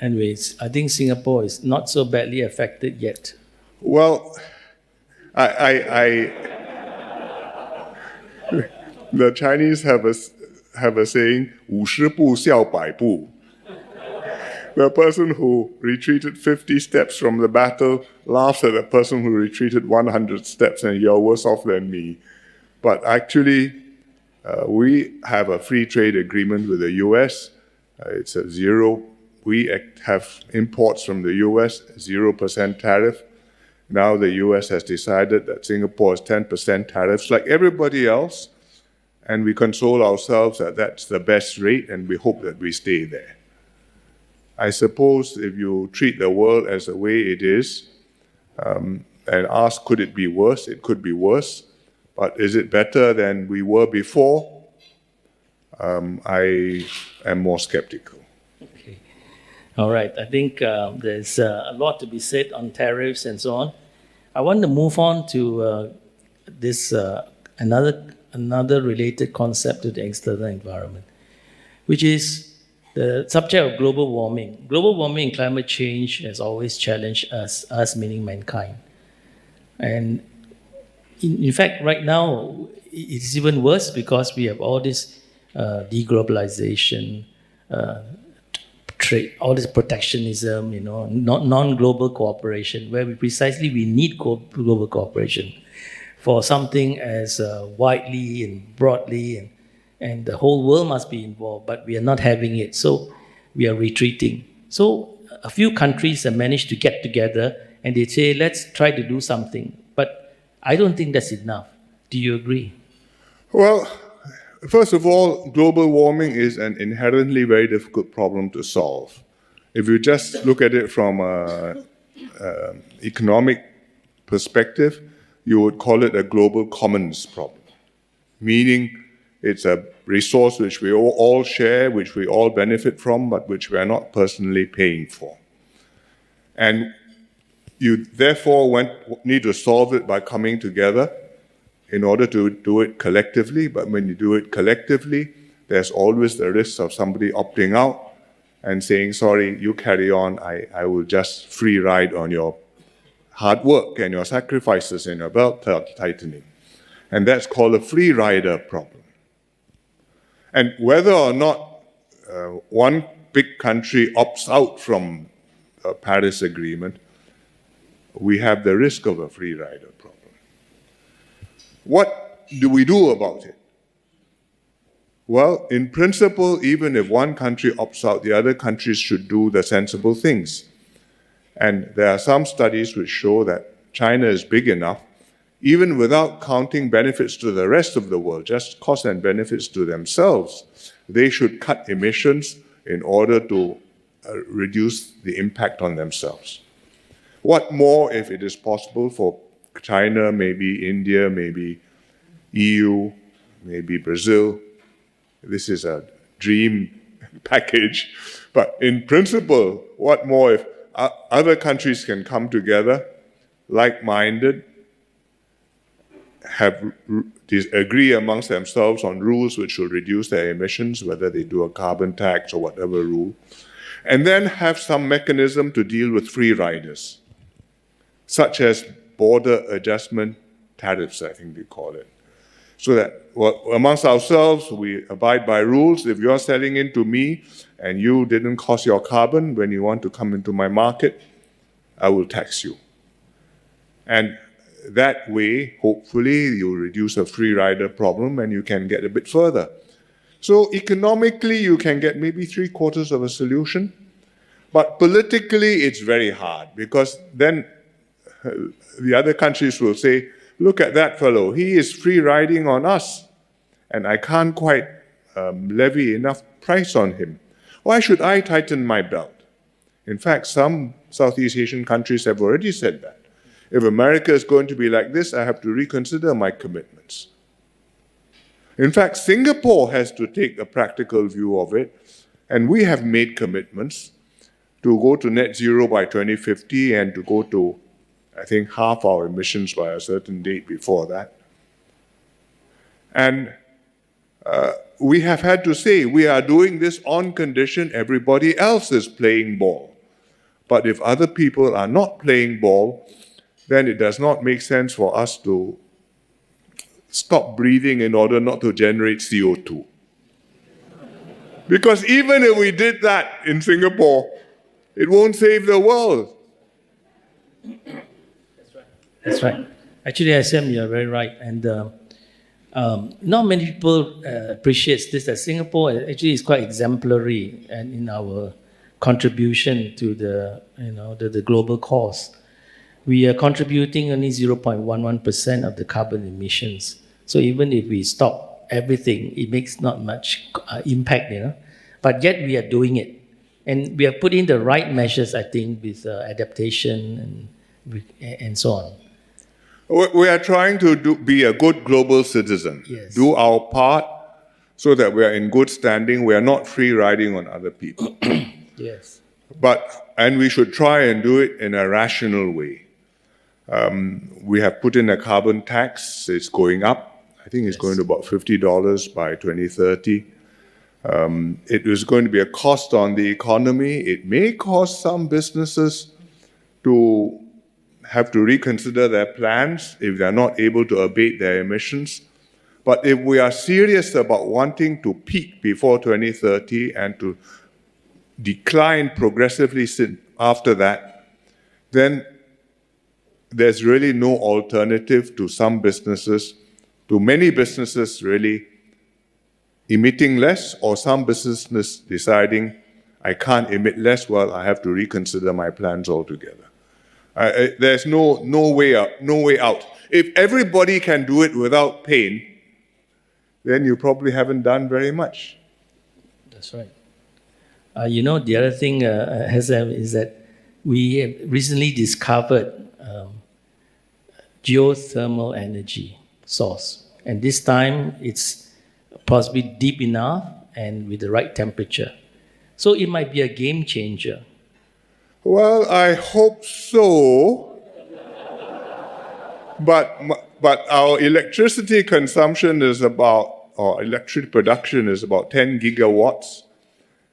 Anyways, I think Singapore is not so badly affected yet. Well, the Chinese have a saying, 50步笑百步. The person who retreated 50 steps from the battle laughs at the person who retreated 100 steps, and you're worse off than me. But actually, we have a free trade agreement with the US. It's a zero. We have imports from the US, 0% tariff. Now the US has decided that Singapore is 10% tariffs like everybody else, and we console ourselves that that's the best rate, and we hope that we stay there. I suppose if you treat the world as the way it is, and ask, could it be worse? It could be worse. But is it better than we were before? I am more skeptical. Okay. All right. I think there's a lot to be said on tariffs and so on. I want to move on to this another related concept to the external environment, which is the subject of global warming. Global warming and climate change has always challenged us meaning mankind. And in fact, right now, it's even worse because we have all this deglobalization, trade, all this protectionism, non-global cooperation, where we need global cooperation for something as widely and broadly, and the whole world must be involved, but we are not having it, so we are retreating. So a few countries have managed to get together and they say, let's try to do something. But I don't think that's enough. Do you agree? Well, first of all, global warming is an inherently very difficult problem to solve. If you just look at it from an economic perspective, you would call it a global commons problem, meaning it's a resource which we all share, which we all benefit from, but which we are not personally paying for. And you therefore need to solve it by coming together in order to do it collectively. But when you do it collectively, there's always the risk of somebody opting out and saying, sorry, you carry on, I will just free ride on your hard work and your sacrifices and your belt tightening. And that's called a free rider problem. And whether or not one big country opts out from the Paris Agreement, we have the risk of a free rider problem. What do we do about it? Well, in principle, even if one country opts out, the other countries should do the sensible things. And there are some studies which show that China is big enough, even without counting benefits to the rest of the world, just costs and benefits to themselves, they should cut emissions in order to reduce the impact on themselves. What more if it is possible for China, maybe India, maybe EU, maybe Brazil? This is a dream package. But in principle, what more if other countries can come together, like-minded, agree amongst themselves on rules which will reduce their emissions, whether they do a carbon tax or whatever rule, and then have some mechanism to deal with free riders, such as border adjustment tariffs, I think they call it. So that amongst ourselves, we abide by rules. If you're selling into me and you didn't cost your carbon when you want to come into my market, I will tax you. And that way, hopefully, you'll reduce a free rider problem and you can get a bit further. So economically, you can get maybe 3/4 of a solution. But politically, it's very hard because then the other countries will say, look at that fellow, he is free riding on us and I can't quite levy enough price on him. Why should I tighten my belt? In fact, some Southeast Asian countries have already said that. If America is going to be like this, I have to reconsider my commitments. In fact, Singapore has to take a practical view of it, and we have made commitments to go to net zero by 2050 and to go to, I think, half our emissions by a certain date before that. And we have had to say we are doing this on condition everybody else is playing ball. But if other people are not playing ball, then it does not make sense for us to stop breathing in order not to generate CO2. Because even if we did that in Singapore, it won't save the world. That's right. Actually, SM, you're very right. And not many people appreciate this, that Singapore actually is quite exemplary and in our contribution to the global cause. We are contributing only 0.11% of the carbon emissions. So even if we stop everything, it makes not much impact, But yet we are doing it. And we have put in the right measures, I think, with adaptation and so on. We are trying to be a good global citizen. Yes. Do our part so that we are in good standing. We are not free riding on other people. Yes. And we should try and do it in a rational way. We have put in a carbon tax. It's going up. I think it's going to about $50 by 2030. It is going to be a cost on the economy. It may cause some businesses to have to reconsider their plans if they're not able to abate their emissions. But if we are serious about wanting to peak before 2030 and to decline progressively after that, then there's really no alternative to some businesses, to many businesses really emitting less, or some businesses deciding, I can't emit less, well, I have to reconsider my plans altogether. There's no way out. If everybody can do it without pain, then you probably haven't done very much. That's right. The other thing, is that we have recently discovered geothermal energy source. And this time it's possibly deep enough and with the right temperature. So it might be a game changer. Well, I hope so. But our electricity consumption is or electric production is about 10 gigawatts.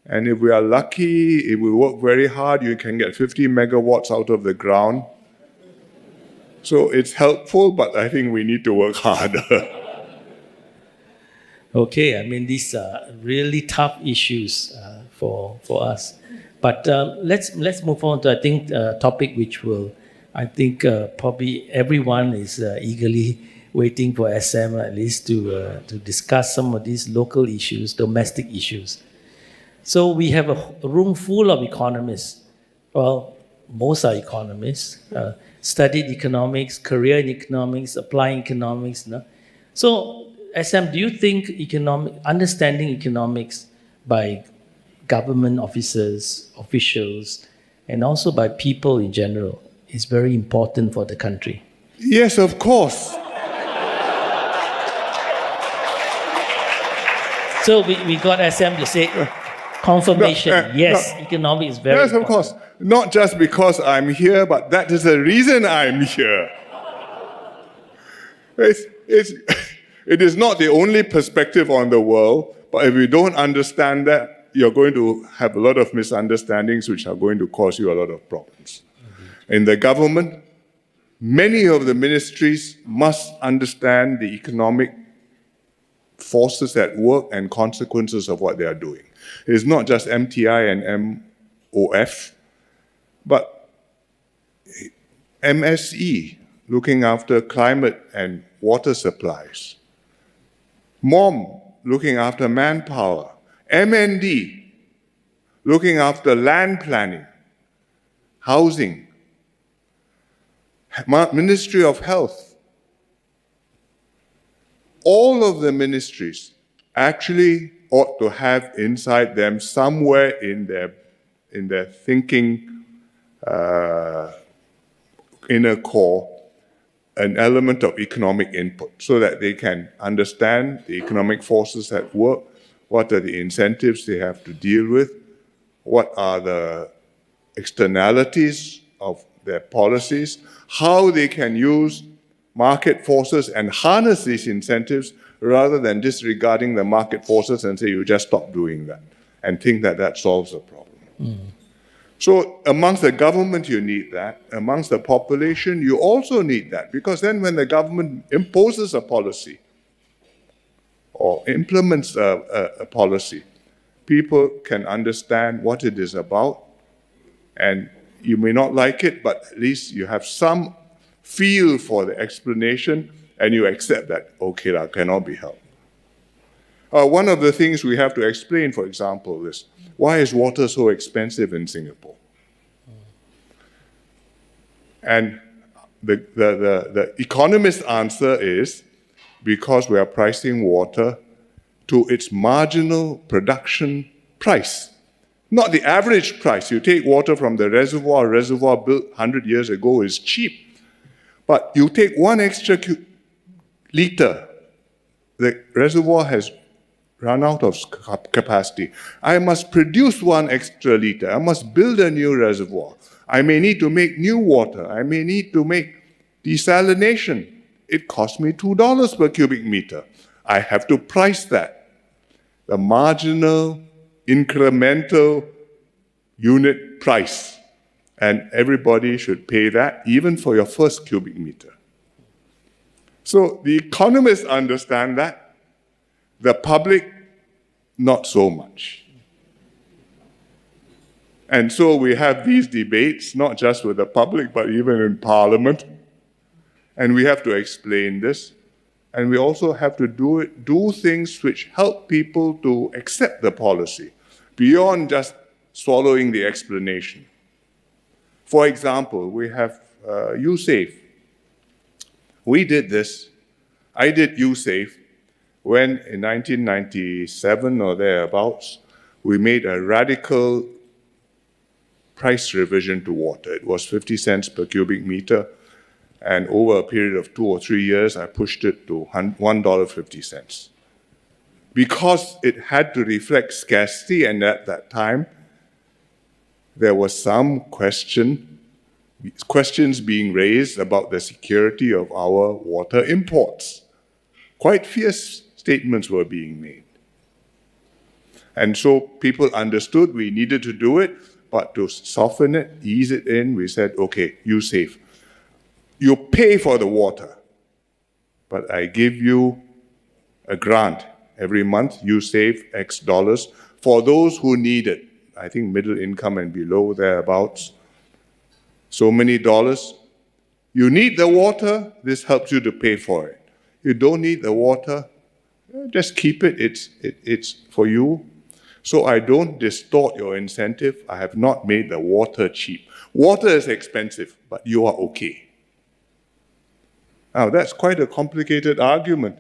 And if we are lucky, if we work very hard, you can get 50 megawatts out of the ground. So it's helpful, but I think we need to work harder. Okay, these are really tough issues for us. But let's move on to, I think, a topic which probably everyone is eagerly waiting for SM at least to discuss some of these local issues, domestic issues. So we have a room full of economists. Well, most are economists, studied economics, career in economics, applying economics. So, SM, do you think understanding economics by government officers, officials, and also by people in general is very important for the country? Yes, of course. So we got SM to say confirmation. Economics is very important. Yes, of course. Not just because I'm here, but that is the reason I'm here. It is not the only perspective on the world, but if you don't understand that, you're going to have a lot of misunderstandings which are going to cause you a lot of problems. Mm-hmm. In the government, many of the ministries must understand the economic forces at work and consequences of what they are doing. It is not just MTI and MOF, but MSE, looking after climate and water supplies. MOM, looking after manpower. MND, looking after land planning, housing. Ministry of Health. All of the ministries actually ought to have inside them somewhere in their thinking inner core an element of economic input so that they can understand the economic forces at work, what are the incentives they have to deal with, what are the externalities of their policies, how they can use market forces and harness these incentives rather than disregarding the market forces and say you just stop doing that and think that that solves the problem. So amongst the government, you need that. Amongst the population, you also need that, because then when the government imposes a policy or implements a policy, people can understand what it is about, and you may not like it, but at least you have some feel for the explanation and you accept that, okay, that cannot be helped. One of the things we have to explain, for example, is why is water so expensive in Singapore? And the economist answer is because we are pricing water to its marginal production price, not the average price. You take water from the reservoir built 100 years ago is cheap, but you take one extra liter, the reservoir has run out of capacity. I must produce one extra liter. I must build a new reservoir. I may need to make new water. I may need to make desalination. It costs me $2 per cubic meter. I have to price that. The marginal, incremental unit price. And everybody should pay that, even for your first cubic meter. So the economists understand that. The public, not so much. And so we have these debates, not just with the public, but even in Parliament. And we have to explain this. And we also have to do things which help people to accept the policy, beyond just swallowing the explanation. For example, we have USAFE. We did this. I did USAFE when in 1997 or thereabouts, we made a radical price revision to water. It was 50 cents per cubic meter, and over a period of 2 or 3 years, I pushed it to $1.50. Because it had to reflect scarcity, and at that time, there was some questions being raised about the security of our water imports. Quite fierce statements were being made. And so people understood we needed to do it, but to soften it, ease it in, we said, okay, USAFE. You pay for the water, but I give you a grant. Every month you save X dollars for those who need it. I think middle income and below, thereabouts. So many dollars. You need the water, this helps you to pay for it. You don't need the water, just keep it, it's for you. So I don't distort your incentive. I have not made the water cheap. Water is expensive, but you are okay. Now that's quite a complicated argument.